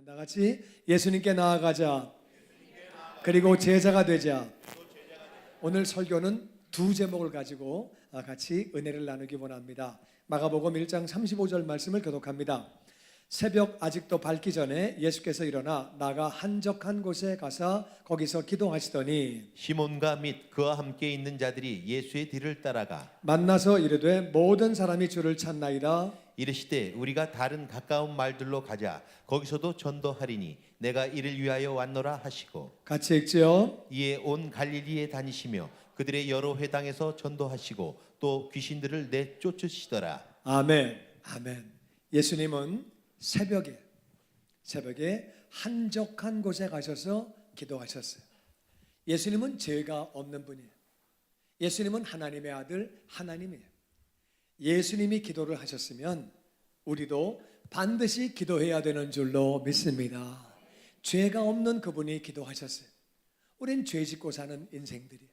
다 같이 예수님께 나아가자. 그리고 제자가 되자. 오늘 설교는 두 제목을 가지고 같이 은혜를 나누기 원합니다. 마가복음 1장 35절 말씀을 교독합니다. 새벽 아직도 밝기 전에 예수께서 일어나 나가 한적한 곳에 가서 거기서 기도하시더니 시몬과 및 그와 함께 있는 자들이 예수의 뒤를 따라가 만나서 이르되 모든 사람이 주를 찾나이다. 이르시되 우리가 다른 가까운 말들로 가자 거기서도 전도하리니 내가 이를 위하여 왔노라 하시고 같이 읽지요. 이에 온 갈릴리에 다니시며 그들의 여러 회당에서 전도하시고 또 귀신들을 내쫓으시더라. 아멘. 아멘. 예수님은 새벽에 한적한 곳에 가셔서 기도하셨어요. 예수님은 죄가 없는 분이에요. 예수님은 하나님의 아들 하나님이에요. 예수님이 기도를 하셨으면 우리도 반드시 기도해야 되는 줄로 믿습니다. 죄가 없는 그분이 기도하셨어요. 우린 죄 짓고 사는 인생들이에요.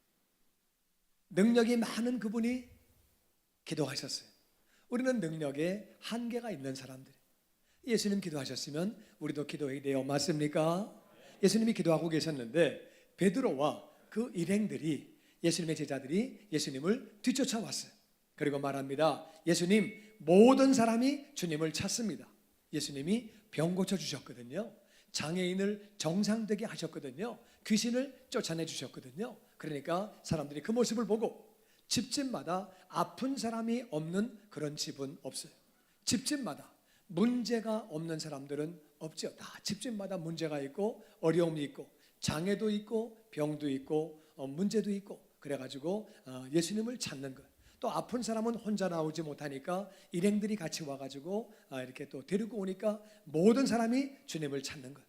능력이 많은 그분이 기도하셨어요. 우리는 능력에 한계가 있는 사람들이에요. 예수님 기도하셨으면 우리도 기도해야 돼요. 맞습니까? 예수님이 기도하고 계셨는데 베드로와 그 일행들이, 예수님의 제자들이 예수님을 뒤쫓아왔어요. 그리고 말합니다. 예수님, 모든 사람이 주님을 찾습니다. 예수님이 병 고쳐주셨거든요. 장애인을 정상되게 하셨거든요. 귀신을 쫓아내 주셨거든요. 그러니까 사람들이 그 모습을 보고 집집마다 아픈 사람이 없는 그런 집은 없어요. 집집마다 문제가 없는 사람들은 없죠. 다 집집마다 문제가 있고 어려움이 있고 장애도 있고 병도 있고 문제도 있고 그래가지고 예수님을 찾는 것. 또 아픈 사람은 혼자 나오지 못하니까 일행들이 같이 와가지고 이렇게 또 데리고 오니까 모든 사람이 주님을 찾는 것.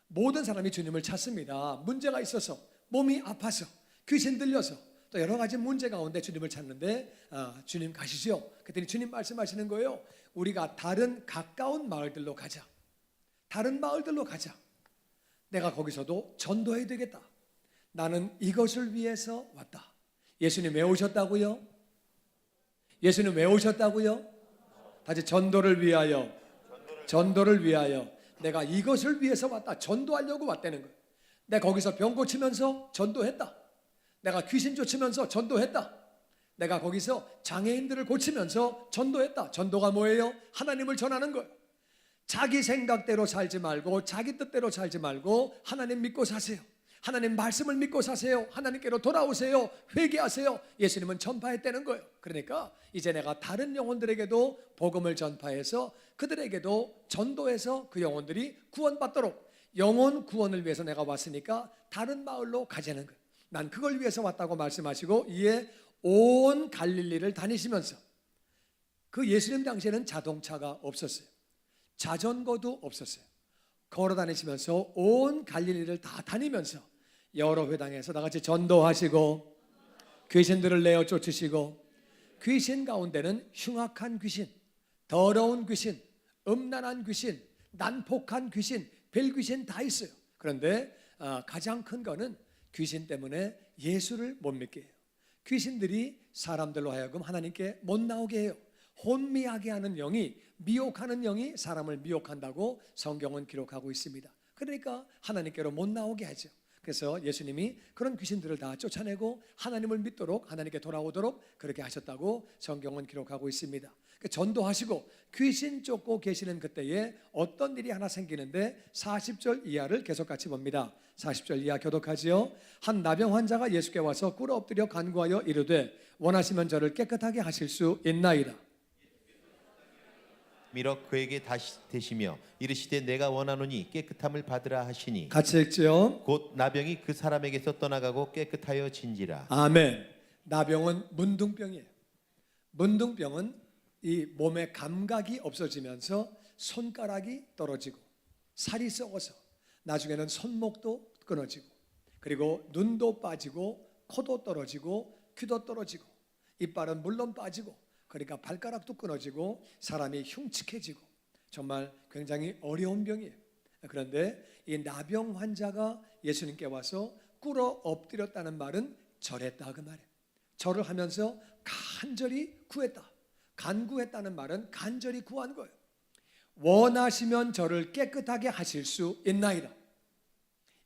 모든 사람이 주님을 찾습니다. 문제가 있어서, 몸이 아파서, 귀신 들려서 또 여러 가지 문제 가운데 주님을 찾는데 주님 가시죠. 그랬더니 주님 말씀하시는 거예요. 우리가 다른 가까운 마을들로 가자. 다른 마을들로 가자. 내가 거기서도 전도해야 되겠다. 나는 이것을 위해서 왔다. 예수님 왜 오셨다고요? 예수님 왜 오셨다고요? 다시 전도를 위하여. 전도를 위하여. 내가 이것을 위해서 왔다. 전도하려고 왔다는 거예요. 내가 거기서 병 고치면서 전도했다. 내가 귀신 쫓으면서 전도했다. 내가 거기서 장애인들을 고치면서 전도했다. 전도가 뭐예요? 하나님을 전하는 거예요. 자기 생각대로 살지 말고 자기 뜻대로 살지 말고 하나님 믿고 사세요. 하나님 말씀을 믿고 사세요. 하나님께로 돌아오세요. 회개하세요. 예수님은 전파했다는 거예요. 그러니까 이제 내가 다른 영혼들에게도 복음을 전파해서 그들에게도 전도해서 그 영혼들이 구원받도록, 영혼 구원을 위해서 내가 왔으니까 다른 마을로 가자는 거예요. 난 그걸 위해서 왔다고 말씀하시고 이에 온 갈릴리를 다니시면서, 그 예수님 당시에는 자동차가 없었어요. 자전거도 없었어요. 걸어 다니시면서 온 갈릴리를 다 다니면서 여러 회당에서 나같이 전도하시고 귀신들을 내어 쫓으시고, 귀신 가운데는 흉악한 귀신, 더러운 귀신, 음란한 귀신, 난폭한 귀신, 벨귀신 다 있어요. 그런데 가장 큰 거는 귀신 때문에 예수를 못 믿게 해요. 귀신들이 사람들로 하여금 하나님께 못 나오게 해요. 혼미하게 하는 영이, 미혹하는 영이 사람을 미혹한다고 성경은 기록하고 있습니다. 그러니까 하나님께로 못 나오게 하죠. 그래서 예수님이 그런 귀신들을 다 쫓아내고 하나님을 믿도록, 하나님께 돌아오도록 그렇게 하셨다고 성경은 기록하고 있습니다. 전도하시고 귀신 쫓고 계시는 그때에 어떤 일이 하나 생기는데 40절 이하를 계속 같이 봅니다. 40절 이하 교독하지요. 한 나병 환자가 예수께 와서 꿇어 엎드려 간구하여 이르되 원하시면 저를 깨끗하게 하실 수 있나이다. 밀어 그에게 다시 대시며 이르시되 내가 원하노니 깨끗함을 받으라 하시니 같이 읽지요. 곧 나병이 그 사람에게서 떠나가고 깨끗하여 진지라. 아멘. 나병은 문둥병이에요. 문둥병은 이 몸의 감각이 없어지면서 손가락이 떨어지고 살이 썩어서 나중에는 손목도 끊어지고 그리고 눈도 빠지고 코도 떨어지고 귀도 떨어지고 이빨은 물론 빠지고, 그러니까 발가락도 끊어지고 사람이 흉측해지고 정말 굉장히 어려운 병이에요. 그런데 이 나병 환자가 예수님께 와서 꿇어 엎드렸다는 말은 절했다 그 말이에요. 절을 하면서 간절히 구했다. 간구했다는 말은 간절히 구한 거예요. 원하시면 저를 깨끗하게 하실 수 있나이다.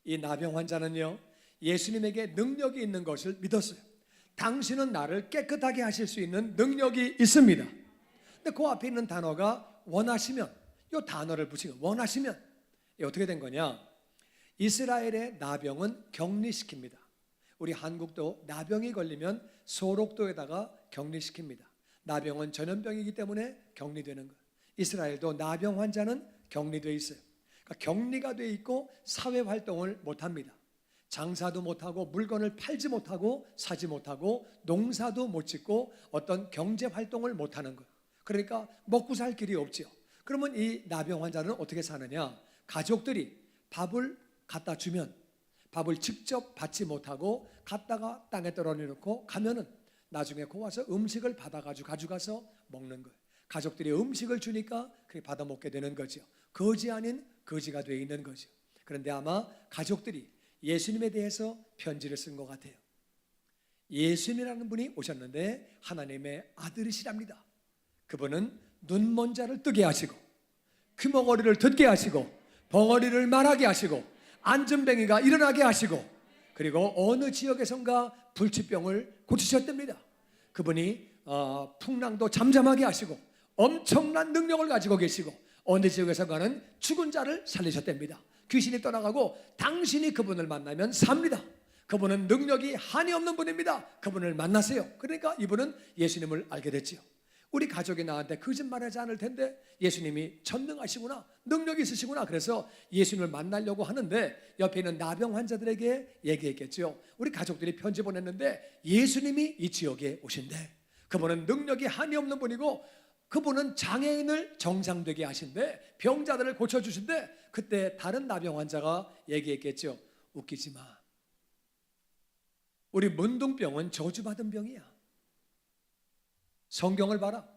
이 나병 환자는요, 예수님에게 능력이 있는 것을 믿었어요. 당신은 나를 깨끗하게 하실 수 있는 능력이 있습니다. 근데 그 앞에 있는 단어가 원하시면, 이 단어를 붙이고 원하시면, 이게 어떻게 된 거냐? 이스라엘의 나병은 격리시킵니다. 우리 한국도 나병이 걸리면 소록도에다가 격리시킵니다. 나병은 전염병이기 때문에 격리되는 거예요. 이스라엘도 나병 환자는 격리되어 있어요. 그러니까 격리가 되어 있고 사회 활동을 못합니다. 장사도 못하고 물건을 팔지 못하고 사지 못하고 농사도 못 짓고 어떤 경제 활동을 못하는 거예요. 그러니까 먹고 살 길이 없죠. 그러면 이 나병 환자는 어떻게 사느냐? 가족들이 밥을 갖다 주면 밥을 직접 받지 못하고 갖다가 땅에 떨어놓고 가면은 나중에 그 와서 음식을 받아가지고 가져가서 먹는 거예요. 가족들이 음식을 주니까 그렇게 받아 먹게 되는 거죠. 거지 아닌 거지가 되어 있는 거죠. 그런데 아마 가족들이 예수님에 대해서 편지를 쓴 것 같아요. 예수님이라는 분이 오셨는데 하나님의 아들이시랍니다. 그분은 눈먼 자를 뜨게 하시고 귀머거리를 듣게 하시고 벙어리를 말하게 하시고 안전뱅이가 일어나게 하시고 그리고 어느 지역에선가 불치병을 고치셨답니다. 그분이 풍랑도 잠잠하게 하시고 엄청난 능력을 가지고 계시고 어느 지역에선가는 죽은 자를 살리셨답니다. 귀신이 떠나가고 당신이 그분을 만나면 삽니다. 그분은 능력이 한이 없는 분입니다. 그분을 만나세요. 그러니까 이분은 예수님을 알게 됐지요. 우리 가족이 나한테 거짓말하지 않을 텐데 예수님이 전능하시구나, 능력이 있으시구나. 그래서 예수님을 만나려고 하는데 옆에 있는 나병 환자들에게 얘기했겠죠. 우리 가족들이 편지 보냈는데 예수님이 이 지역에 오신대. 그분은 능력이 한이 없는 분이고 그분은 장애인을 정상되게 하신대, 병자들을 고쳐주신대. 그때 다른 나병 환자가 얘기했겠죠. 웃기지 마. 우리 문둥병은 저주받은 병이야. 성경을 봐라.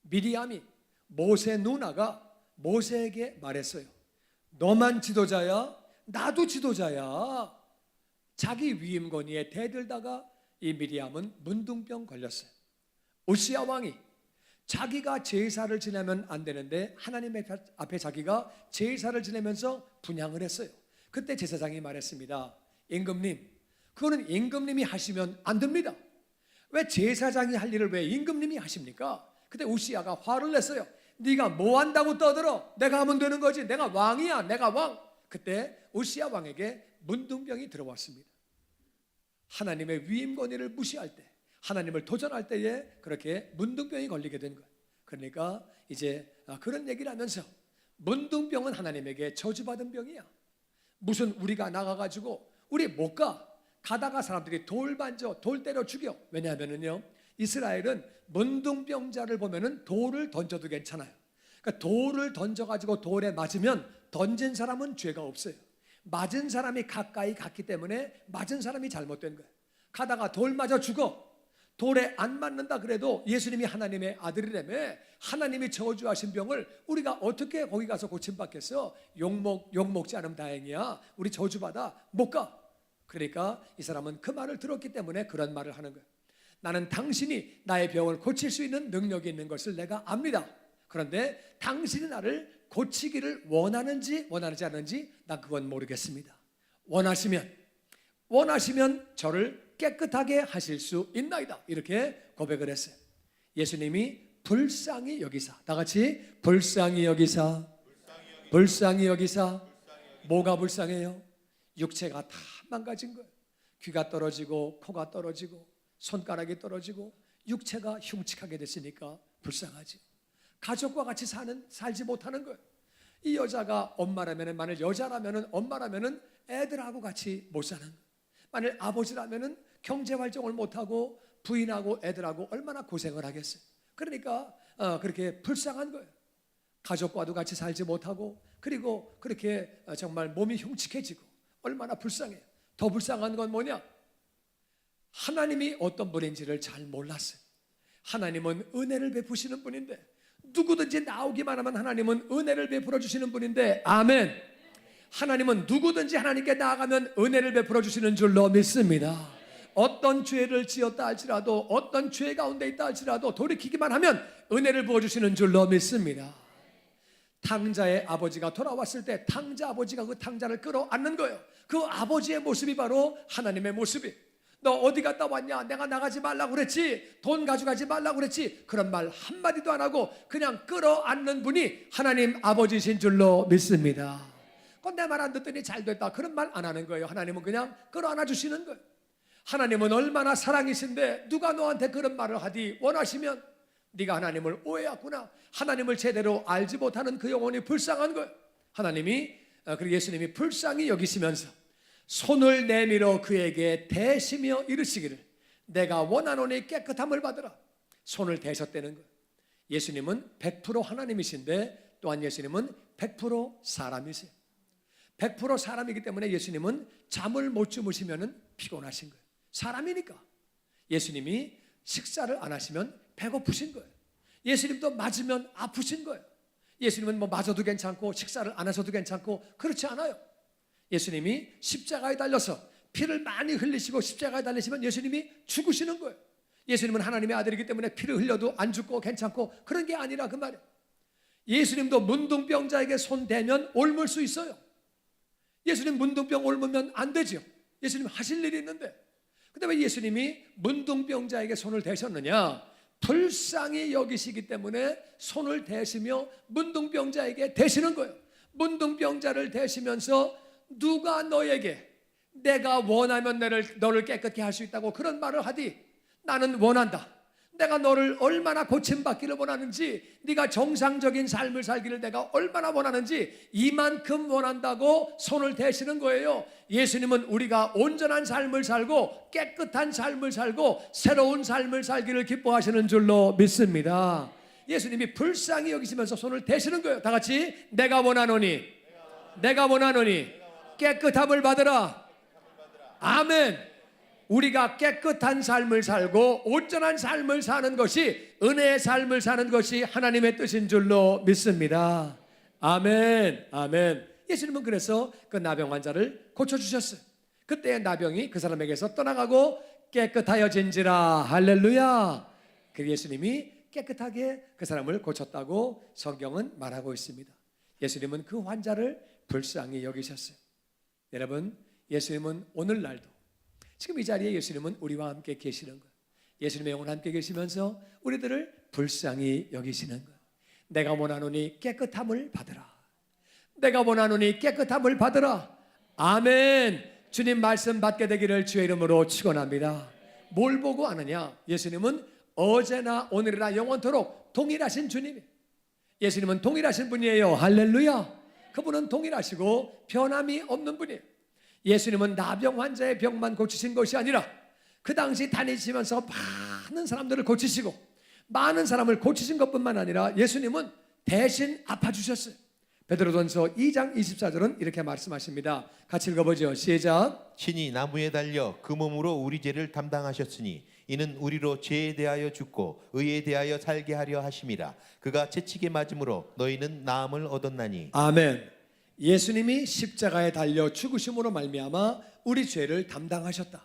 미리암이 모세 누나가 모세에게 말했어요. 너만 지도자야, 나도 지도자야. 자기 위임 건의에 대들다가 이 미리암은 문둥병 걸렸어요. 우시야 왕이 자기가 제사를 지내면 안 되는데 하나님 앞에 자기가 제사를 지내면서 분향을 했어요. 그때 제사장이 말했습니다. 임금님, 그거는 임금님이 하시면 안 됩니다. 왜 제사장이 할 일을 왜 임금님이 하십니까? 그때 우시야가 화를 냈어요. 네가 뭐 한다고 떠들어? 내가 하면 되는 거지. 내가 왕이야. 내가 왕. 그때 우시야 왕에게 문둥병이 들어왔습니다. 하나님의 위임 권위를 무시할 때, 하나님을 도전할 때에 그렇게 문둥병이 걸리게 된 거예요. 그러니까 이제 그런 얘기를 하면서 문둥병은 하나님에게 저주받은 병이야. 무슨 우리가 나가가지고 우리 못 가. 가다가 사람들이 돌 만져, 돌 때려 죽여. 왜냐하면요, 이스라엘은 문둥병자를 보면은 돌을 던져도 괜찮아요. 그러니까 돌을 던져가지고 돌에 맞으면 던진 사람은 죄가 없어요. 맞은 사람이 가까이 갔기 때문에 맞은 사람이 잘못된 거예요. 가다가 돌 맞아 죽어. 돌에 안 맞는다 그래도 예수님이 하나님의 아들이라며 하나님이 저주하신 병을 우리가 어떻게 거기 가서 고침받겠어? 욕먹지 않으면 다행이야. 우리 저주받아 못 가. 그러니까 이 사람은 그 말을 들었기 때문에 그런 말을 하는 거예요. 나는 당신이 나의 병을 고칠 수 있는 능력이 있는 것을 내가 압니다. 그런데 당신이 나를 고치기를 원하는지 않는지 난 그건 모르겠습니다. 원하시면 저를 깨끗하게 하실 수 있나이다. 이렇게 고백을 했어요. 예수님이 불쌍히 여기사, 다 같이 불쌍히 여기사. 뭐가 불쌍해요? 육체가 다 망가진 거예요. 귀가 떨어지고 코가 떨어지고 손가락이 떨어지고 육체가 흉측하게 됐으니까 불쌍하지. 가족과 같이 살지 못하는 거예요. 이 여자가 엄마라면, 만일 여자라면 엄마라면 애들하고 같이 못 사는 거예요. 만일 아버지라면 경제 활동을 못하고 부인하고 애들하고 얼마나 고생을 하겠어요. 그러니까 그렇게 불쌍한 거예요. 가족과도 같이 살지 못하고 그리고 그렇게 정말 몸이 흉측해지고 얼마나 불쌍해요. 더 불쌍한 건 뭐냐? 하나님이 어떤 분인지를 잘 몰랐어요. 하나님은 은혜를 베푸시는 분인데, 누구든지 나오기만 하면 하나님은 은혜를 베풀어 주시는 분인데, 아멘. 하나님은 누구든지 하나님께 나아가면 은혜를 베풀어 주시는 줄로 믿습니다. 어떤 죄를 지었다 할지라도, 어떤 죄 가운데 있다 할지라도 돌이키기만 하면 은혜를 부어주시는 줄로 믿습니다. 탕자의 아버지가 돌아왔을 때 탕자 아버지가 그 탕자를 끌어안는 거예요. 그 아버지의 모습이 바로 하나님의 모습이. 너 어디 갔다 왔냐? 내가 나가지 말라고 그랬지. 돈 가져가지 말라고 그랬지. 그런 말 한마디도 안 하고 그냥 끌어안는 분이 하나님 아버지신 줄로 믿습니다. 내 말 안 듣더니 잘 됐다, 그런 말 안 하는 거예요. 하나님은 그냥 끌어안아 주시는 거예요. 하나님은 얼마나 사랑이신데 누가 너한테 그런 말을 하디? 원하시면 네가 하나님을 오해했구나. 하나님을 제대로 알지 못하는 그 영혼이 불쌍한 거예요. 하나님이 그리고 예수님이 불쌍히 여기시면서 손을 내밀어 그에게 대시며 이르시기를 내가 원하노니 깨끗함을 받으라. 손을 대셨다는 거예요. 예수님은 100% 하나님이신데 또한 예수님은 100% 사람이세요. 100% 사람이기 때문에 예수님은 잠을 못 주무시면 피곤하신 거예요. 사람이니까. 예수님이 식사를 안 하시면 배고프신 거예요. 예수님도 맞으면 아프신 거예요. 예수님은 뭐 맞아도 괜찮고 식사를 안 하셔도 괜찮고 그렇지 않아요. 예수님이 십자가에 달려서 피를 많이 흘리시고 십자가에 달리시면 예수님이 죽으시는 거예요. 예수님은 하나님의 아들이기 때문에 피를 흘려도 안 죽고 괜찮고 그런 게 아니라 그 말이에요. 예수님도 문둥병자에게 손 대면 옮을 수 있어요. 예수님 문둥병 옮으면 안 되죠. 예수님 하실 일이 있는데. 근데 왜 예수님이 문둥병자에게 손을 대셨느냐? 불쌍히 여기시기 때문에 손을 대시며 문둥병자에게 대시는 거예요. 문둥병자를 대시면서 누가 너에게 내가 원하면 너를 깨끗게 할 수 있다고 그런 말을 하디? 나는 원한다. 내가 너를 얼마나 고침받기를 원하는지, 네가 정상적인 삶을 살기를 내가 얼마나 원하는지 이만큼 원한다고 손을 대시는 거예요. 예수님은 우리가 온전한 삶을 살고 깨끗한 삶을 살고 새로운 삶을 살기를 기뻐하시는 줄로 믿습니다. 예수님이 불쌍히 여기시면서 손을 대시는 거예요. 다 같이 내가 원하노니 깨끗함을 받으라. 아멘. 우리가 깨끗한 삶을 살고 온전한 삶을 사는 것이, 은혜의 삶을 사는 것이 하나님의 뜻인 줄로 믿습니다. 아멘. 아멘. 예수님은 그래서 그 나병 환자를 고쳐주셨어요. 그때 나병이 그 사람에게서 떠나가고 깨끗하여진지라. 할렐루야. 그 예수님이 깨끗하게 그 사람을 고쳤다고 성경은 말하고 있습니다. 예수님은 그 환자를 불쌍히 여기셨어요. 여러분, 예수님은 오늘날도 지금 이 자리에 예수님은 우리와 함께 계시는 거예요. 예수님의 영혼 함께 계시면서 우리들을 불쌍히 여기시는 거예요. 내가 원하노니 깨끗함을 받으라. 내가 원하노니 깨끗함을 받으라. 아멘. 주님 말씀 받게 되기를 주의 이름으로 축원합니다. 뭘 보고 아느냐? 예수님은 어제나 오늘이나 영원토록 동일하신 주님이에요. 예수님은 동일하신 분이에요. 할렐루야. 그분은 동일하시고 변함이 없는 분이에요. 예수님은 나병 환자의 병만 고치신 것이 아니라 그 당시 다니시면서 많은 사람들을 고치시고 많은 사람을 고치신 것뿐만 아니라 예수님은 대신 아파주셨어요. 베드로전서 2장 24절은 이렇게 말씀하십니다. 같이 읽어보죠. 시작. 신이 나무에 달려 그 몸으로 우리 죄를 담당하셨으니 이는 우리로 죄에 대하여 죽고 의에 대하여 살게 하려 하심이라. 그가 채찍에 맞음으로 너희는 나음을 얻었나니. 아멘. 예수님이 십자가에 달려 죽으심으로 말미암아 우리 죄를 담당하셨다.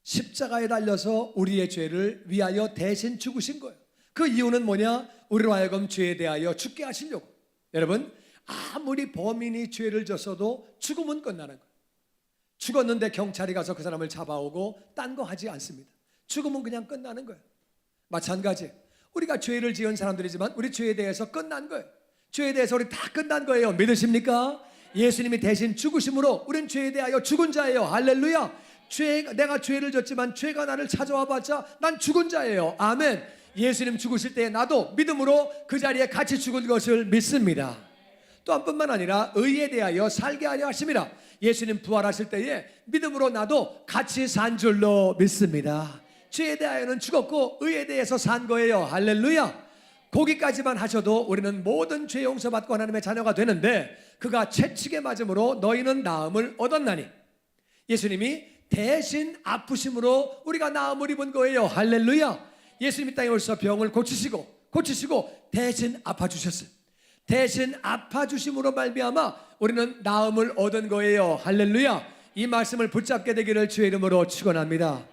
십자가에 달려서 우리의 죄를 위하여 대신 죽으신 거예요. 그 이유는 뭐냐? 우리로 하여금 죄에 대하여 죽게 하시려고. 여러분, 아무리 범인이 죄를 졌어도 죽으면 끝나는 거예요. 죽었는데 경찰이 가서 그 사람을 잡아오고 딴 거 하지 않습니다. 죽으면 그냥 끝나는 거예요. 마찬가지, 우리가 죄를 지은 사람들이지만 우리 죄에 대해서 끝난 거예요. 죄에 대해서 우리 다 끝난 거예요. 믿으십니까? 예수님이 대신 죽으심으로 우린 죄에 대하여 죽은 자예요. 할렐루야. 내가 죄를 졌지만 죄가 나를 찾아와 봤자 난 죽은 자예요. 아멘. 예수님 죽으실 때 나도 믿음으로 그 자리에 같이 죽은 것을 믿습니다. 또한 뿐만 아니라 의에 대하여 살게 하려 하심이라. 예수님 부활하실 때에 믿음으로 나도 같이 산 줄로 믿습니다. 죄에 대하여는 죽었고 의에 대해서 산 거예요. 할렐루야. 거기까지만 하셔도 우리는 모든 죄 용서받고 하나님의 자녀가 되는데 그가 채찍에 맞음으로 너희는 나음을 얻었나니. 예수님이 대신 아프심으로 우리가 나음을 입은 거예요. 할렐루야. 예수님이 땅에 오셔서 병을 고치시고 대신 아파주셨어요. 대신 아파주심으로 말미암아 우리는 나음을 얻은 거예요. 할렐루야. 이 말씀을 붙잡게 되기를 주의 이름으로 축원합니다.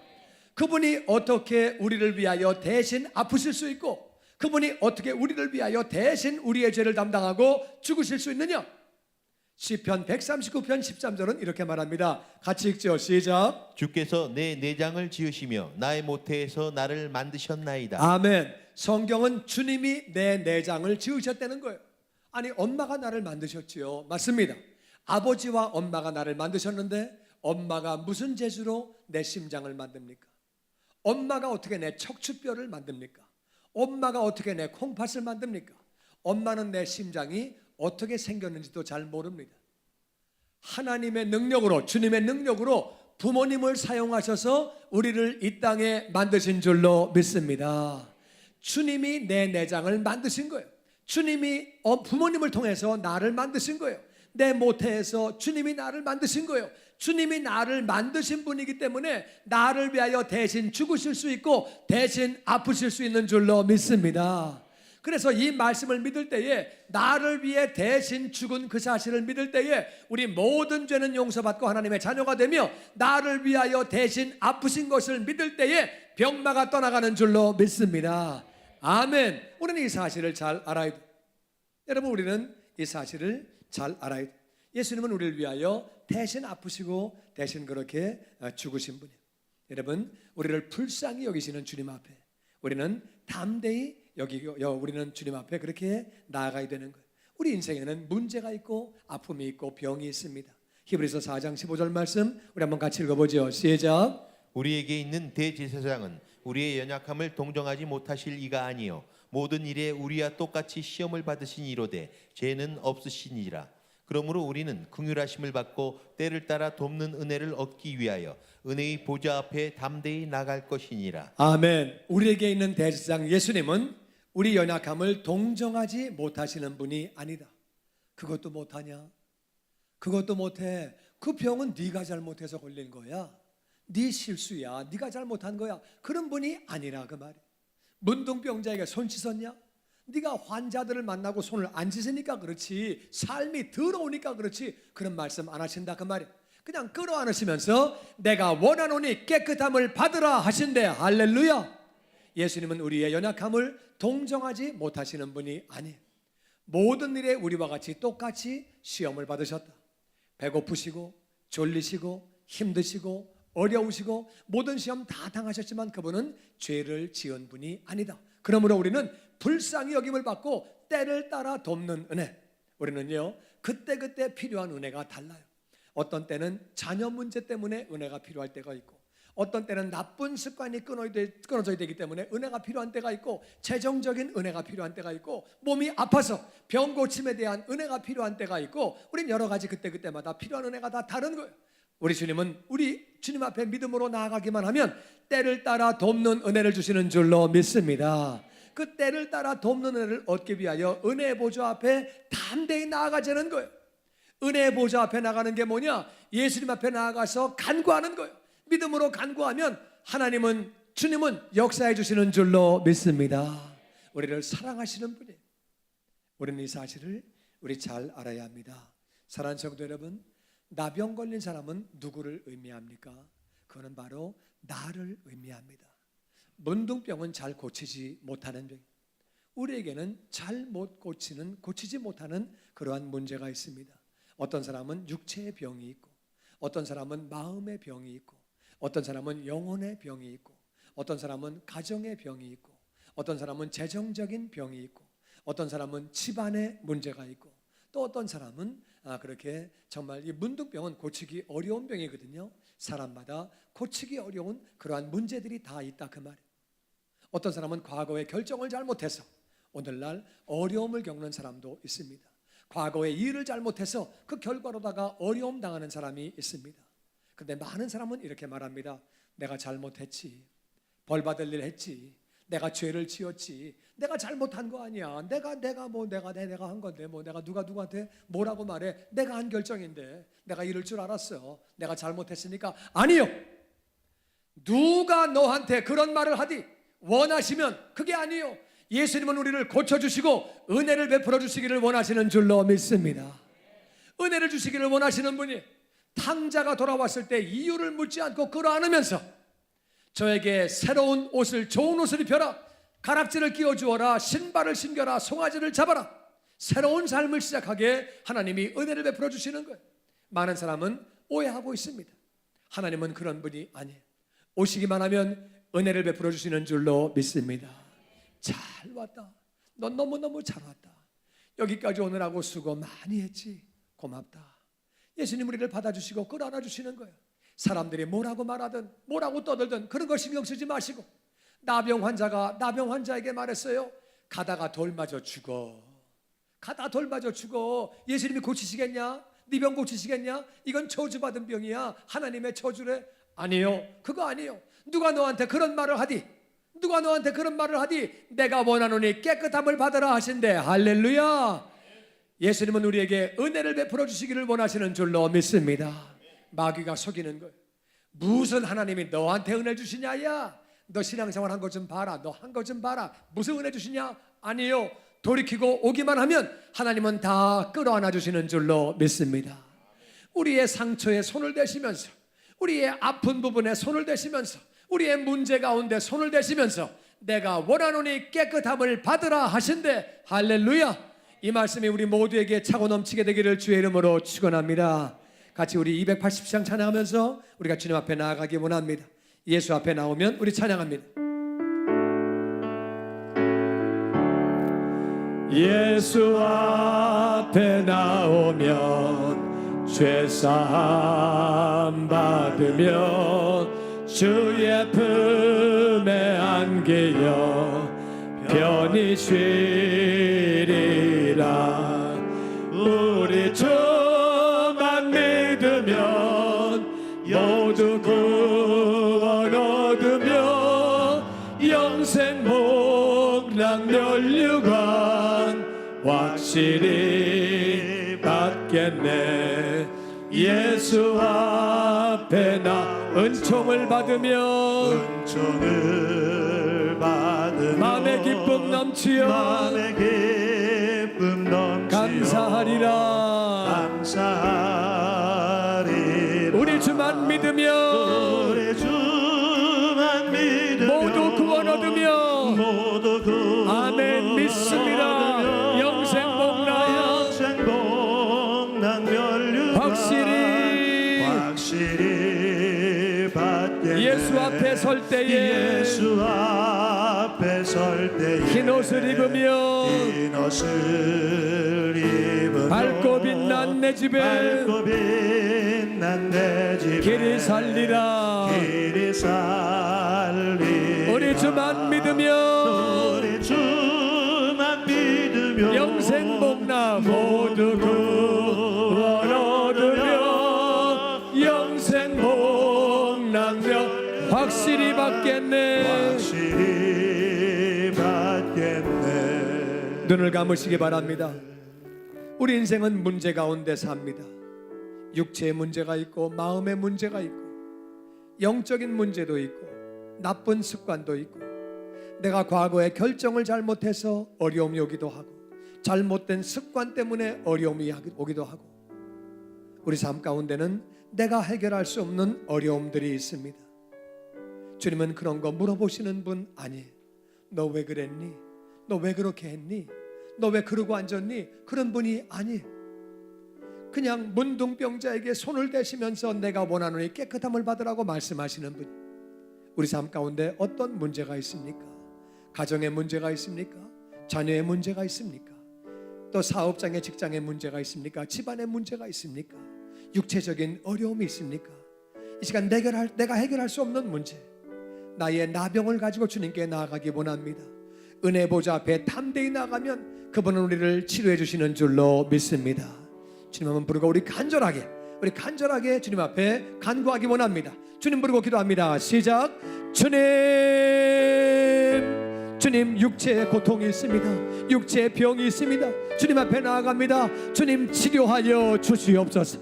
그분이 어떻게 우리를 위하여 대신 아프실 수 있고 그분이 어떻게 우리를 위하여 대신 우리의 죄를 담당하고 죽으실 수 있느냐? 시편 139편 13절은 이렇게 말합니다. 같이 읽죠. 시작. 주께서 내 내장을 지으시며 나의 모태에서 나를 만드셨나이다. 아멘. 성경은 주님이 내 내장을 지으셨다는 거예요. 아니, 엄마가 나를 만드셨지요. 맞습니다. 아버지와 엄마가 나를 만드셨는데 엄마가 무슨 재주로 내 심장을 만듭니까? 엄마가 어떻게 내 척추뼈를 만듭니까? 엄마가 어떻게 내 콩팥을 만듭니까? 엄마는 내 심장이 어떻게 생겼는지도 잘 모릅니다. 하나님의 능력으로, 주님의 능력으로 부모님을 사용하셔서 우리를 이 땅에 만드신 줄로 믿습니다. 주님이 내 내장을 만드신 거예요. 주님이 부모님을 통해서 나를 만드신 거예요. 내 모태에서 주님이 나를 만드신 거예요. 주님이 나를 만드신 분이기 때문에 나를 위하여 대신 죽으실 수 있고 대신 아프실 수 있는 줄로 믿습니다. 그래서 이 말씀을 믿을 때에, 나를 위해 대신 죽은 그 사실을 믿을 때에 우리 모든 죄는 용서받고 하나님의 자녀가 되며, 나를 위하여 대신 아프신 것을 믿을 때에 병마가 떠나가는 줄로 믿습니다. 아멘. 우리는 이 사실을 잘 알아야 돼요. 여러분, 우리는 이 사실을 잘 알아야 돼요. 예수님은 우리를 위하여 대신 아프시고 대신 그렇게 죽으신 분이에요. 여러분, 우리를 불쌍히 여기시는 주님 앞에 우리는 담대히 우리는 주님 앞에 그렇게 나아가야 되는 거예요. 우리 인생에는 문제가 있고 아픔이 있고 병이 있습니다. 히브리서 4장 15절 말씀 우리 한번 같이 읽어보죠. 시작. 우리에게 있는 대제사장은 우리의 연약함을 동정하지 못하실 이가 아니요 모든 일에 우리와 똑같이 시험을 받으신 이로되 죄는 없으시니라. 그러므로 우리는 긍휼하심을 받고 때를 따라 돕는 은혜를 얻기 위하여 은혜의 보좌 앞에 담대히 나갈 것이니라. 아멘. 우리에게 있는 대제사장 예수님은 우리 연약함을 동정하지 못하시는 분이 아니다. 그것도 못하냐? 그것도 못해. 그 병은 네가 잘못해서 걸린 거야. 네 실수야. 네가 잘못한 거야. 그런 분이 아니라 그 말이야. 문둥병자에게 손 씻었냐? 네가 환자들을 만나고 손을 안 씻으니까 그렇지, 삶이 더러우니까 그렇지, 그런 말씀 안 하신다 그 말이야. 그냥 끌어안으시면서 내가 원하노니 깨끗함을 받으라 하신대. 할렐루야. 예수님은 우리의 연약함을 동정하지 못하시는 분이 아니에요. 모든 일에 우리와 같이 똑같이 시험을 받으셨다. 배고프시고 졸리시고 힘드시고 어려우시고 모든 시험 다 당하셨지만 그분은 죄를 지은 분이 아니다. 그러므로 우리는 불쌍히 여김을 받고 때를 따라 돕는 은혜, 우리는요 그때그때 필요한 은혜가 달라요. 어떤 때는 자녀 문제 때문에 은혜가 필요할 때가 있고, 어떤 때는 나쁜 습관이 끊어져야 되기 때문에 은혜가 필요한 때가 있고, 재정적인 은혜가 필요한 때가 있고, 몸이 아파서 병 고침에 대한 은혜가 필요한 때가 있고, 우린 여러 가지 그때그때마다 필요한 은혜가 다 다른 거예요. 우리 주님은 우리 주님 앞에 믿음으로 나아가기만 하면 때를 따라 돕는 은혜를 주시는 줄로 믿습니다. 그 때를 따라 돕는 은혜를 얻기 위하여 은혜의 보좌 앞에 담대히 나아가자는 거예요. 은혜의 보좌 앞에 나가는 게 뭐냐? 예수님 앞에 나아가서 간구하는 거예요. 믿음으로 간구하면 하나님은, 주님은 역사해 주시는 줄로 믿습니다. 우리를 사랑하시는 분이에요. 우리는 이 사실을 우리 잘 알아야 합니다. 사랑하는 성도 여러분, 나병 걸린 사람은 누구를 의미합니까? 그거는 바로 나를 의미합니다. 문둥병은 잘 고치지 못하는 병, 우리에게는 잘 못 고치지 못하는 그러한 문제가 있습니다. 어떤 사람은 육체의 병이 있고, 어떤 사람은 마음의 병이 있고, 어떤 사람은 영혼의 병이 있고, 어떤 사람은 가정의 병이 있고, 어떤 사람은 재정적인 병이 있고, 어떤 사람은 집안의 문제가 있고, 또 어떤 사람은 그렇게 정말 이 문둥병은 고치기 어려운 병이거든요. 사람마다 고치기 어려운 그러한 문제들이 다 있다 그 말이에요. 어떤 사람은 과거에 결정을 잘못해서 오늘날 어려움을 겪는 사람도 있습니다. 과거에 일을 잘못해서 그 결과로다가 어려움 당하는 사람이 있습니다. 그런데 많은 사람은 이렇게 말합니다. 내가 잘못했지, 벌 받을 일 했지, 내가 죄를 지었지, 내가 잘못한 거 아니야, 내가 한 건데 뭐 내가 누구한테 뭐라고 말해, 내가 한 결정인데 내가 이럴 줄 알았어, 내가 잘못했으니까. 아니요, 누가 너한테 그런 말을 하디 원하시면 그게 아니요, 예수님은 우리를 고쳐주시고 은혜를 베풀어 주시기를 원하시는 줄로 믿습니다. 은혜를 주시기를 원하시는 분이 탕자가 돌아왔을 때 이유를 묻지 않고 끌어안으면서 저에게 새로운 옷을, 좋은 옷을 입혀라, 가락지를 끼워주어라. 신발을 신겨라. 송아지를 잡아라. 새로운 삶을 시작하게 하나님이 은혜를 베풀어 주시는 거예요. 많은 사람은 오해하고 있습니다. 하나님은 그런 분이 아니에요. 오시기만 하면 은혜를 베풀어 주시는 줄로 믿습니다. 잘 왔다. 넌 너무너무 잘 왔다. 여기까지 오느라고 수고 많이 했지. 고맙다. 예수님 우리를 받아주시고 끌어안아 주시는 거예요. 사람들이 뭐라고 말하든 뭐라고 떠들든 그런 거 신경 쓰지 마시고, 나병 환자에게 말했어요. 가다가 돌 맞아 죽어. 가다 돌 맞아 죽어. 예수님이 고치시겠냐? 네 병 고치시겠냐? 이건 저주받은 병이야. 하나님의 저주래. 아니요, 그거 아니에요. 누가 너한테 그런 말을 하디? 누가 너한테 그런 말을 하디? 내가 원하노니 깨끗함을 받으라 하신대. 할렐루야. 예수님은 우리에게 은혜를 베풀어 주시기를 원하시는 줄로 믿습니다. 마귀가 속이는 거예요. 무슨 하나님이 너한테 은혜 주시냐야? 너 신앙생활 한 거 좀 봐라. 너 한 거 좀 봐라. 무슨 은혜 주시냐? 아니요, 돌이키고 오기만 하면 하나님은 다 끌어안아 주시는 줄로 믿습니다. 우리의 상처에 손을 대시면서, 우리의 아픈 부분에 손을 대시면서, 우리의 문제 가운데 손을 대시면서 내가 원하노니 깨끗함을 받으라 하신대. 할렐루야. 이 말씀이 우리 모두에게 차고 넘치게 되기를 주의 이름으로 축원합니다. 같이 우리 280장 찬양하면서 우리가 주님 앞에 나아가기 원합니다. 예수 앞에 나오면 우리 찬양합니다. 예수 앞에 나오면 죄사함 받으면 주의 품에 안기어 편히 쉬리라. 우리 주만 믿으면 모두 구원 얻으며 영생 복락 면류관 확실히 받겠네. 예수 앞에 나 은총을 받으며 마음의 기쁨 넘치어 감사하리라. 우리 주만 믿으며 모두 구원 얻으며 아멘 믿습니다. 영생 복락 확실히 받겠네. 예수 앞에 설 때에 흰 옷을 입으며 밝고 빛난 내 집에 길이 살리라. 우리 주만 믿으며 영생 복락 모두 구원 얻으며 영생 복락며 확실히 받겠네. 눈을 감으시기 바랍니다. 우리 인생은 문제 가운데 삽니다. 육체의 문제가 있고 마음의 문제가 있고 영적인 문제도 있고 나쁜 습관도 있고 내가 과거에 결정을 잘못해서 어려움이 오기도 하고 잘못된 습관 때문에 어려움이 오기도 하고 우리 삶 가운데는 내가 해결할 수 없는 어려움들이 있습니다. 주님은 그런 거 물어보시는 분 아니에요. 너 왜 그랬니? 너 왜 그렇게 했니? 너 왜 그러고 앉았니? 그런 분이 아니에요. 그냥 문둥병자에게 손을 대시면서 내가 원하노니 깨끗함을 받으라고 말씀하시는 분. 우리 삶 가운데 어떤 문제가 있습니까? 가정의 문제가 있습니까? 자녀의 문제가 있습니까? 또 사업장의 직장의 문제가 있습니까? 집안의 문제가 있습니까? 육체적인 어려움이 있습니까? 이 시간 내가 해결할 수 없는 문제, 나의 나병을 가지고 주님께 나아가기 원합니다. 은혜 보좌 앞에 담대히 나가면 그분은 우리를 치료해 주시는 줄로 믿습니다. 주님 한번 부르고 우리 간절하게 주님 앞에 간구하기 원합니다. 주님 부르고 기도합니다. 시작. 주님 육체에 고통이 있습니다. 육체에 병이 있습니다. 주님 앞에 나아갑니다. 주님 치료하여 주시옵소서.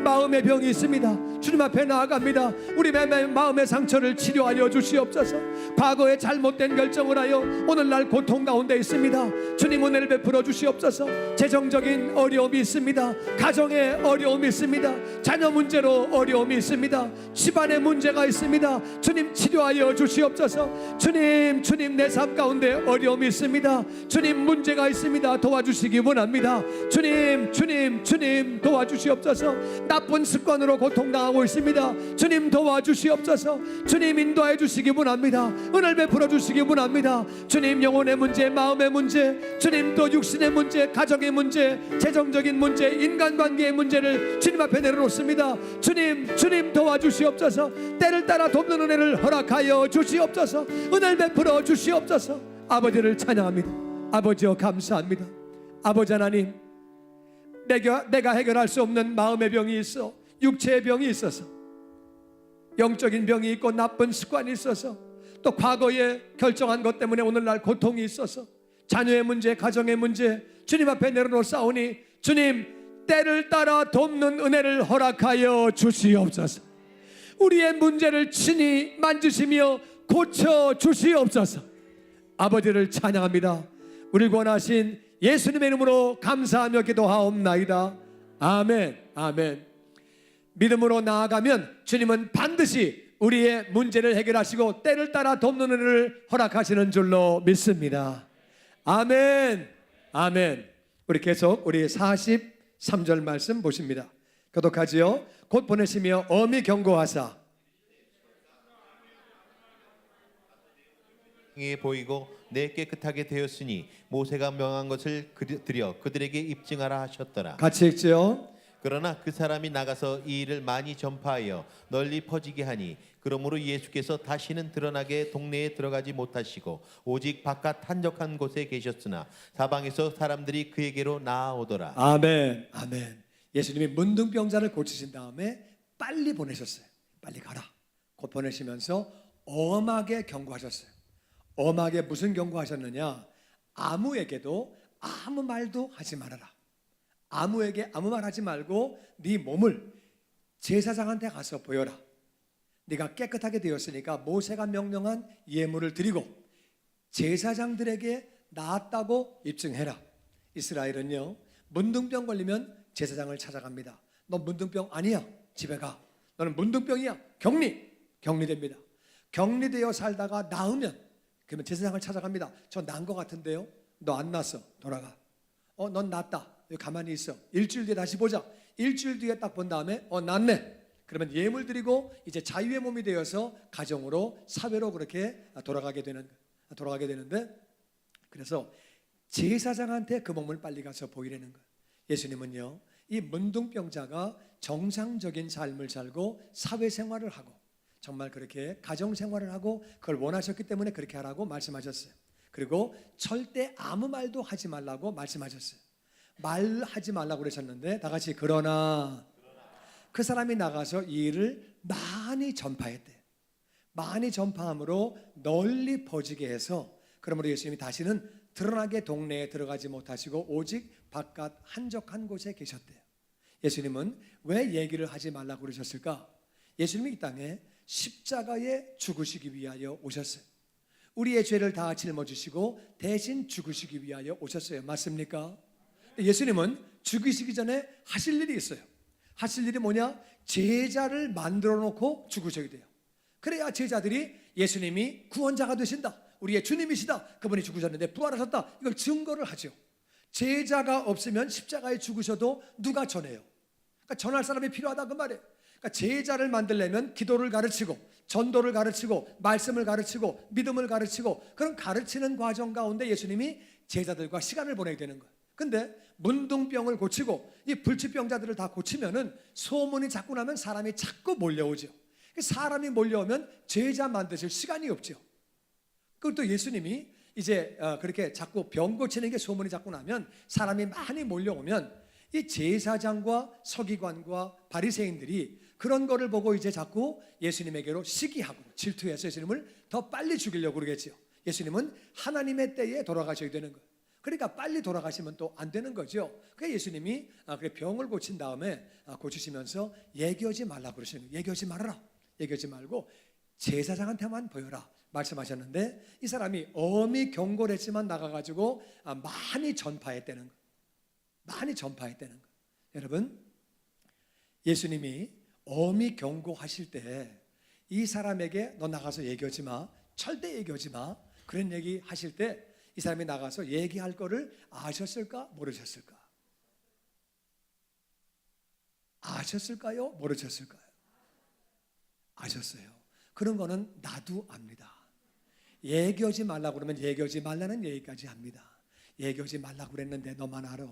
마음의 병이 있습니다. 주님 앞에 나아갑니다. 우리 마음의 상처를 치료하여 주시옵소서. 과거에 잘못된 결정을 하여 오늘날 고통 가운데 있습니다. 주님 은혜를 베풀어 주시옵소서. 재정적인 어려움이 있습니다. 가정에 어려움이 있습니다. 자녀 문제로 어려움이 있습니다. 집안에 문제가 있습니다. 주님 치료하여 주시옵소서. 주님 내 삶 가운데 어려움이 있습니다. 주님 문제가 있습니다. 도와주시기 원합니다. 주님 도와주시옵소서. 나쁜 습관으로 고통당하고 있습니다. 주님 도와주시옵소서. 주님 인도해 주시기 원합니다. 은혜를 베풀어 주시기 원합니다. 주님 영혼의 문제, 마음의 문제, 주님 또 육신의 문제, 가정의 문제, 재정적인 문제, 인간관계의 문제를 주님 앞에 내려놓습니다. 주님 도와주시옵소서. 때를 따라 돕는 은혜를 허락하여 주시옵소서. 은혜를 베풀어 주시옵소서. 아버지를 찬양합니다. 아버지여 감사합니다. 아버지 하나님, 내가 해결할 수 없는 마음의 병이 있어, 육체의 병이 있어서, 영적인 병이 있고 나쁜 습관이 있어서, 또 과거에 결정한 것 때문에 오늘날 고통이 있어서, 자녀의 문제, 가정의 문제 주님 앞에 내려놓사오니 주님 때를 따라 돕는 은혜를 허락하여 주시옵소서. 우리의 문제를 친히 만지시며 고쳐 주시옵소서. 아버지를 찬양합니다. 우리를 구원하신 예수님의 이름으로 감사하며 기도하옵나이다. 아멘. 아멘. 믿음으로 나아가면 주님은 반드시 우리의 문제를 해결하시고 때를 따라 돕는 은혜를 허락하시는 줄로 믿습니다. 아멘. 아멘. 우리 계속 우리 43절 말씀 보십니다. 교독하지요. 곧 보내시며 엄히 경고하사 에 보이고 내 깨끗하게 되었으니 모세가 명한 것을 드려 그들에게 입증하라 하셨더라. 같이 읽지요. 그러나 그 사람이 나가서 이 일을 많이 전파하여 널리 퍼지게 하니 그러므로 예수께서 다시는 드러나게 동네에 들어가지 못하시고 오직 바깥 한적한 곳에 계셨으나 사방에서 사람들이 그에게로 나아오더라. 아멘. 아멘. 예수님이 문둥병자를 고치신 다음에 빨리 보내셨어요. 빨리 가라. 곧 보내시면서 엄하게 경고하셨어요. 엄하게 무슨 경고하셨느냐? 아무에게도 아무 말도 하지 말아라. 아무에게 아무 말 하지 말고 네 몸을 제사장한테 가서 보여라. 네가 깨끗하게 되었으니까 모세가 명령한 예물을 드리고 제사장들에게 나았다고 입증해라. 이스라엘은요, 문둥병 걸리면 제사장을 찾아갑니다. 너 문둥병 아니야, 집에 가. 너는 문둥병이야, 격리됩니다. 격리되어 살다가 나으면 그러면 제사장을 찾아갑니다. 저 난 것 같은데요? 너 안 났어, 돌아가. 넌 낫다, 여기 가만히 있어. 일주일 뒤에 다시 보자. 일주일 뒤에 딱 본 다음에 낫네. 그러면 예물 드리고 이제 자유의 몸이 되어서 가정으로 사회로 그렇게 돌아가게 되는데, 그래서 제사장한테 그 몸을 빨리 가서 보이라는 거예요. 예수님은요, 이 문둥병자가 정상적인 삶을 살고 사회생활을 하고 정말 그렇게 가정생활을 하고 그걸 원하셨기 때문에 그렇게 하라고 말씀하셨어요. 그리고 절대 아무 말도 하지 말라고 말씀하셨어요. 말하지 말라고 그러셨는데 다 같이 그러나 그 사람이 나가서 이 일을 많이 전파했대요. 많이 전파함으로 널리 퍼지게 해서, 그러므로 예수님이 다시는 드러나게 동네에 들어가지 못하시고 오직 바깥 한적한 곳에 계셨대요. 예수님은 왜 얘기를 하지 말라고 그러셨을까? 예수님이 이 땅에 십자가에 죽으시기 위하여 오셨어요. 우리의 죄를 다 짊어지시고 대신 죽으시기 위하여 오셨어요. 맞습니까? 예수님은 죽으시기 전에 하실 일이 있어요. 하실 일이 뭐냐? 제자를 만들어 놓고 죽으셔야 돼요. 그래야 제자들이 예수님이 구원자가 되신다, 우리의 주님이시다, 그분이 죽으셨는데 부활하셨다, 이걸 증거를 하죠. 제자가 없으면 십자가에 죽으셔도 누가 전해요? 그러니까 전할 사람이 필요하다 그 말이에요. 그러니까 제자를 만들려면 기도를 가르치고 전도를 가르치고 말씀을 가르치고 믿음을 가르치고 그런 가르치는 과정 가운데 예수님이 제자들과 시간을 보내게 되는 거예요. 근데 문둥병을 고치고 이 불치병자들을 다 고치면은 소문이 자꾸 나면 사람이 자꾸 몰려오죠. 사람이 몰려오면 제자 만드실 시간이 없죠. 그것도 예수님이 이제 그렇게 자꾸 병 고치는 게 소문이 자꾸 나면, 사람이 많이 몰려오면 이 제사장과 서기관과 바리새인들이 그런 거를 보고 이제 자꾸 예수님에게로 시기하고 질투해서 예수님을 더 빨리 죽이려고 그러겠죠. 예수님은 하나님의 때에 돌아가셔야 되는 거예요. 그러니까 빨리 돌아가시면 또 안 되는 거죠. 그래서 예수님이 그래 병을 고친 다음에 고치시면서 얘기하지 말라 그러시는 거예요. 얘기하지 말아라. 얘기하지 말고 제사장한테만 보여라 말씀하셨는데, 이 사람이 엄히 경고를 했지만 나가가지고 많이 전파했다는 거예요. 많이 전파했다는 거예요. 여러분, 예수님이 엄히 경고하실 때 이 사람에게 너 나가서 얘기하지 마, 절대 얘기하지 마, 그런 얘기 하실 때 이 사람이 나가서 얘기할 거를 아셨을까 모르셨을까? 아셨을까요? 모르셨을까요? 아셨어요. 그런 거는 나도 압니다. 얘기하지 말라고 그러면 얘기하지 말라는 얘기까지 합니다. 얘기하지 말라고 그랬는데 너만 알아.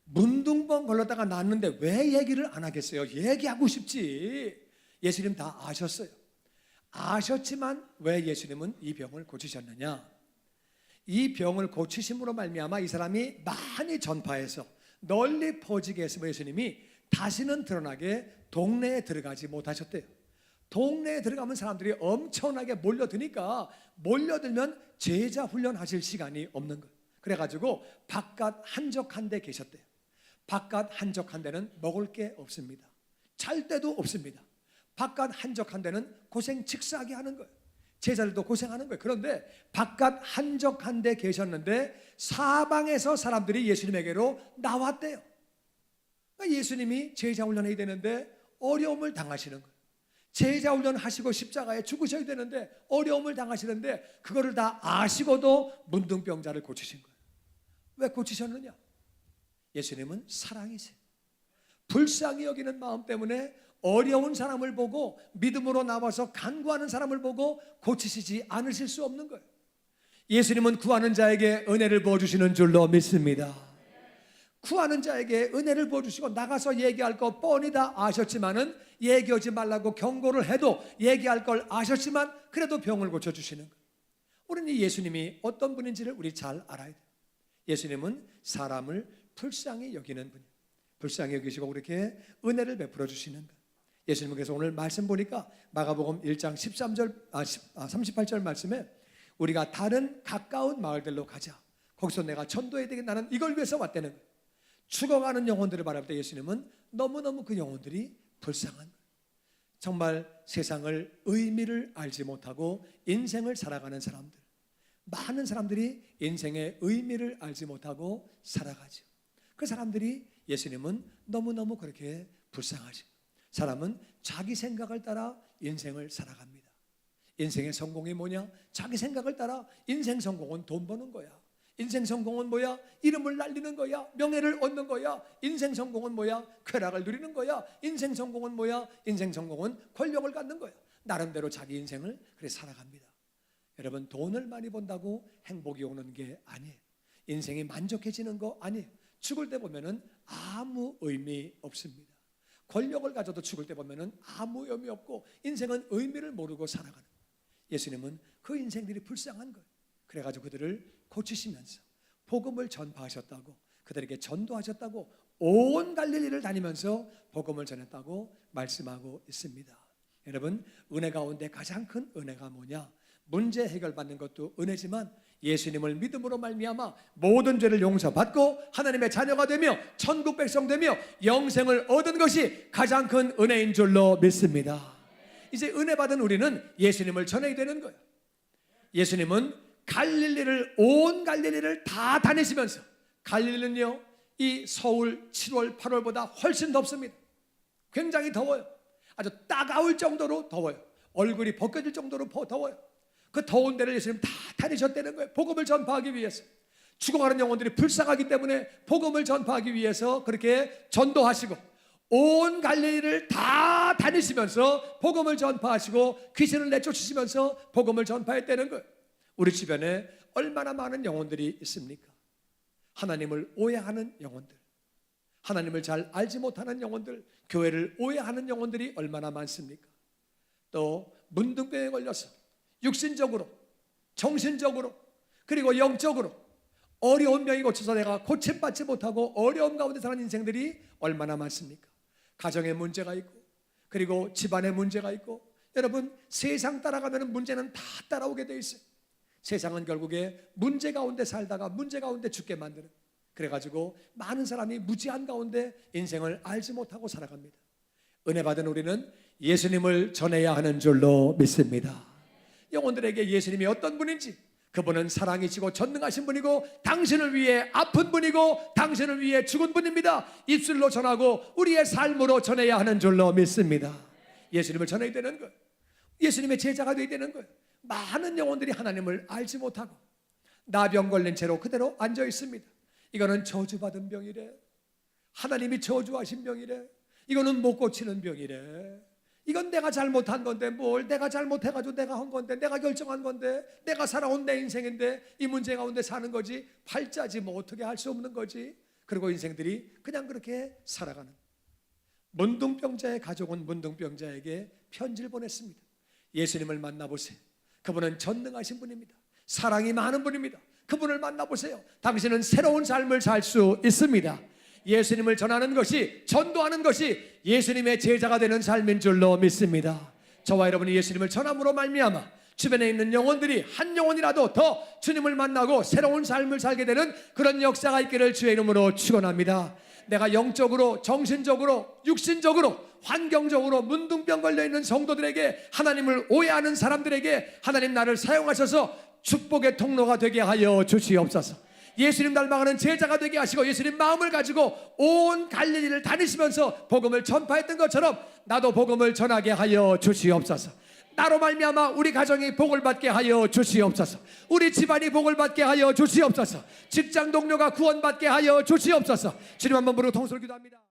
문둥병 걸렸다가 낫는데 왜 얘기를 안 하겠어요? 얘기하고 싶지. 예수님 다 아셨어요. 아셨지만 왜 예수님은 이 병을 고치셨느냐? 이 병을 고치심으로 말미암아 이 사람이 많이 전파해서 널리 퍼지게 했으면 예수님이 다시는 드러나게 동네에 들어가지 못하셨대요. 동네에 들어가면 사람들이 엄청나게 몰려드니까 몰려들면 제자 훈련하실 시간이 없는 거예요. 그래가지고 바깥 한적한 데 계셨대요. 바깥 한적한 데는 먹을 게 없습니다. 잘 데도 없습니다. 바깥 한적한 데는 고생 직사하게 하는 거예요. 제자들도 고생하는 거예요. 그런데 바깥 한적한 데 계셨는데 사방에서 사람들이 예수님에게로 나왔대요. 그러니까 예수님이 제자 훈련해야 되는데 어려움을 당하시는 거예요. 제자 훈련 하시고 십자가에 죽으셔야 되는데 어려움을 당하시는데 그거를 다 아시고도 문둥병자를 고치신 거예요. 왜 고치셨느냐? 예수님은 사랑이세요. 불쌍히 여기는 마음 때문에 어려운 사람을 보고 믿음으로 나와서 간구하는 사람을 보고 고치시지 않으실 수 없는 거예요. 예수님은 구하는 자에게 은혜를 부어주시는 줄로 믿습니다. 구하는 자에게 은혜를 부어주시고 나가서 얘기할 거 뻔히 다 아셨지만은 얘기하지 말라고 경고를 해도 얘기할 걸 아셨지만 그래도 병을 고쳐주시는 거예요. 우리는 이 예수님이 어떤 분인지를 우리 잘 알아야 돼요. 예수님은 사람을 불쌍히 여기는 분이에요. 불쌍히 여기시고 그렇게 은혜를 베풀어 주시는 거예요. 예수님께서 오늘 말씀 보니까 마가복음 1장 38절 말씀에 우리가 다른 가까운 마을들로 가자. 거기서 내가 전도해야 되겠 나는 이걸 위해서 왔다는 거예요. 죽어가는 영혼들을 바라볼 때 예수님은 너무너무 그 영혼들이 불쌍한 거예요. 정말 세상을 의미를 알지 못하고 인생을 살아가는 사람들, 많은 사람들이 인생의 의미를 알지 못하고 살아가죠. 그 사람들이 예수님은 너무너무 그렇게 불쌍하죠. 사람은 자기 생각을 따라 인생을 살아갑니다. 인생의 성공이 뭐냐? 자기 생각을 따라 인생 성공은 돈 버는 거야. 인생 성공은 뭐야? 이름을 날리는 거야. 명예를 얻는 거야. 인생 성공은 뭐야? 쾌락을 누리는 거야. 인생 성공은 뭐야? 인생 성공은 권력을 갖는 거야. 나름대로 자기 인생을 그래 살아갑니다. 여러분, 돈을 많이 번다고 행복이 오는 게 아니에요. 인생이 만족해지는 거 아니에요. 죽을 때 보면은 아무 의미 없습니다. 권력을 가져도 죽을 때 보면은 아무 의미 없고 인생은 의미를 모르고 살아가는 거예요. 예수님은 그 인생들이 불쌍한 거예요. 그래가지고 그들을 고치시면서 복음을 전파하셨다고, 그들에게 전도하셨다고, 온 갈릴리를 다니면서 복음을 전했다고 말씀하고 있습니다. 여러분, 은혜 가운데 가장 큰 은혜가 뭐냐? 문제 해결받는 것도 은혜지만 예수님을 믿음으로 말미암아 모든 죄를 용서받고 하나님의 자녀가 되며 천국 백성 되며 영생을 얻은 것이 가장 큰 은혜인 줄로 믿습니다. 이제 은혜 받은 우리는 예수님을 전해야 되는 거예요. 예수님은 갈릴리를, 온 갈릴리를 다 다니시면서, 갈릴리는요 이 서울 7월 8월보다 훨씬 덥습니다. 굉장히 더워요. 아주 따가울 정도로 더워요. 얼굴이 벗겨질 정도로 더워요. 그 더운 데를 예수님 다 다니셨다는 거예요. 복음을 전파하기 위해서. 죽어가는 영혼들이 불쌍하기 때문에 복음을 전파하기 위해서 그렇게 전도하시고, 온 갈릴리를 다 다니시면서 복음을 전파하시고 귀신을 내쫓으시면서 복음을 전파했다는 거예요. 우리 주변에 얼마나 많은 영혼들이 있습니까? 하나님을 오해하는 영혼들, 하나님을 잘 알지 못하는 영혼들, 교회를 오해하는 영혼들이 얼마나 많습니까? 또 문둥병에 걸려서 육신적으로, 정신적으로, 그리고 영적으로 어려운 병이 고쳐서 내가 고침받지 못하고 어려움 가운데 사는 인생들이 얼마나 많습니까? 가정에 문제가 있고, 그리고 집안에 문제가 있고, 여러분 세상 따라가면 문제는 다 따라오게 돼 있어요. 세상은 결국에 문제 가운데 살다가 문제 가운데 죽게 만드는, 그래가지고 많은 사람이 무지한 가운데 인생을 알지 못하고 살아갑니다. 은혜 받은 우리는 예수님을 전해야 하는 줄로 믿습니다. 영혼들에게 예수님이 어떤 분인지, 그분은 사랑이시고 전능하신 분이고 당신을 위해 아픈 분이고 당신을 위해 죽은 분입니다. 입술로 전하고 우리의 삶으로 전해야 하는 줄로 믿습니다. 예수님을 전해야 되는 거예요. 예수님의 제자가 되어야 되는 거예요. 많은 영혼들이 하나님을 알지 못하고 나병 걸린 채로 그대로 앉아 있습니다. 이거는 저주받은 병이래. 하나님이 저주하신 병이래. 이거는 못 고치는 병이래. 이건 내가 잘못한 건데, 뭘 내가 잘못해가지고 내가 한 건데, 내가 결정한 건데, 내가 살아온 내 인생인데 이 문제 가운데 사는 거지, 팔자지 뭐 어떻게 할 수 없는 거지. 그리고 인생들이 그냥 그렇게 살아가는, 문둥병자의 가족은 문둥병자에게 편지를 보냈습니다. 예수님을 만나보세요. 그분은 전능하신 분입니다. 사랑이 많은 분입니다. 그분을 만나보세요. 당신은 새로운 삶을 살 수 있습니다. 예수님을 전하는 것이, 전도하는 것이 예수님의 제자가 되는 삶인 줄로 믿습니다. 저와 여러분이 예수님을 전함으로 말미암아 주변에 있는 영혼들이 한 영혼이라도 더 주님을 만나고 새로운 삶을 살게 되는 그런 역사가 있기를 주의 이름으로 축원합니다. 내가 영적으로, 정신적으로, 육신적으로, 환경적으로 문둥병 걸려있는 성도들에게, 하나님을 오해하는 사람들에게 하나님 나를 사용하셔서 축복의 통로가 되게 하여 주시옵소서. 예수님 닮아가는 제자가 되게 하시고 예수님 마음을 가지고 온 갈릴리를 다니시면서 복음을 전파했던 것처럼 나도 복음을 전하게 하여 주시옵소서. 나로 말미암아 우리 가정이 복을 받게 하여 주시옵소서. 우리 집안이 복을 받게 하여 주시옵소서. 직장 동료가 구원받게 하여 주시옵소서. 주님 한번 부르고 통솔 기도합니다.